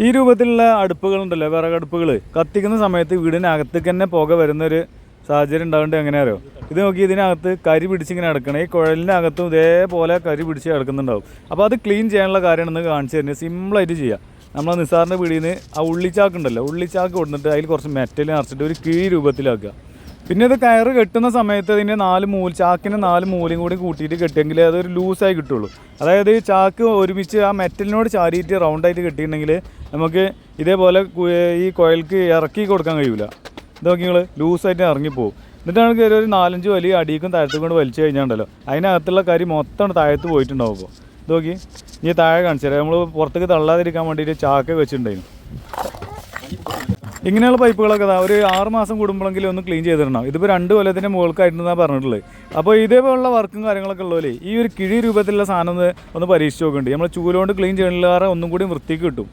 ഈ രൂപത്തിലുള്ള അടുപ്പുകളുണ്ടല്ലോ, വിറകടുപ്പുകൾ കത്തിക്കുന്ന സമയത്ത് വീടിനകത്തേക്ക് തന്നെ പുക വരുന്നൊരു സാഹചര്യം ഉണ്ടാവേണ്ടത് എങ്ങനെയാ അറിയോ? ഇത് നോക്കി, ഇതിനകത്ത് കരി പിടിച്ചിങ്ങനെ കിടക്കണം. ഈ കുഴലിനകത്തും ഇതേപോലെ കരി പിടിച്ച് കിടക്കുന്നുണ്ടാവും. അപ്പോൾ അത് ക്ലീൻ ചെയ്യാനുള്ള കാര്യമാണെന്ന് കാണിച്ചു തരുന്നത്. സിമ്പിളായിട്ട് ചെയ്യാം. നമ്മൾ നിസാറിൻ്റെ പിടിയിൽ നിന്ന് ആ ഉള്ളിച്ചാക്ക് ഉണ്ടല്ലോ, ഉള്ളിച്ചാക്ക് കൊടുത്തിട്ട് അതിൽ കുറച്ച് മെറ്റൽ നിറച്ചിട്ട് ഒരു കിഴി രൂപത്തിലാക്കുക. പിന്നെ ഇത് കയറ് കെട്ടുന്ന സമയത്ത് അതിൻ്റെ ചാക്കിൻ്റെ 4 മൂലയും കൂടി കൂട്ടിയിട്ട് കെട്ടിയെങ്കിൽ അതൊരു ലൂസായി കിട്ടുള്ളൂ. അതായത് ഈ ചാക്ക് ഒരുമിച്ച് ആ മെറ്റലിനോട് ചാരിയിട്ട് റൗണ്ടായിട്ട് കെട്ടിയിട്ടുണ്ടെങ്കിൽ നമുക്ക് ഇതേപോലെ ഈ കുഴൽക്ക് ഇറക്കി കൊടുക്കാൻ കഴിയില്ല. ഇതൊക്കെ നിങ്ങൾ ലൂസായിട്ട് ഇറങ്ങിപ്പോവും. എന്നിട്ടാണ് കയറി ഒരു 4-5 വലിയ അടിക്കും താഴത്തേക്കും കൊണ്ട് വലിച്ചു കഴിഞ്ഞാണ്ടല്ലോ അതിനകത്തുള്ള കരി മൊത്തം താഴത്ത് പോയിട്ടുണ്ടാവും. അപ്പോൾ ഇതൊക്കെ ഈ താഴെ കാണിച്ചു തരാം. നമ്മൾ പുറത്തേക്ക് തള്ളാതിരിക്കാൻ വേണ്ടിയിട്ട് ചാക്ക് വെച്ചിട്ടുണ്ടായിരുന്നു. ഇങ്ങനെയുള്ള പൈപ്പുകളൊക്കെ ഒരു 6 മാസം കൂടുമ്പോഴെങ്കിലും ഒന്ന് ക്ലീൻ ചെയ്തിടണം. ഇതിപ്പോൾ 2 കൊല്ലത്തിൻ്റെ മുകൾക്കായിട്ടെന്നാണ് പറഞ്ഞിട്ടുള്ളത്. അപ്പോൾ ഇതേപോലുള്ള വർക്കും കാര്യങ്ങളൊക്കെ ഉള്ളപോലെ ഈ ഒരു കിഴി രൂപത്തിലുള്ള സാധനം ഒന്ന് പരീക്ഷിച്ച് നോക്കുന്നുണ്ട്. നമ്മൾ ചൂലുകൊണ്ട് ക്ലീൻ ചെയ്യണില്ലാതെ ഒന്നും കൂടി വൃത്തിക്ക് കിട്ടും.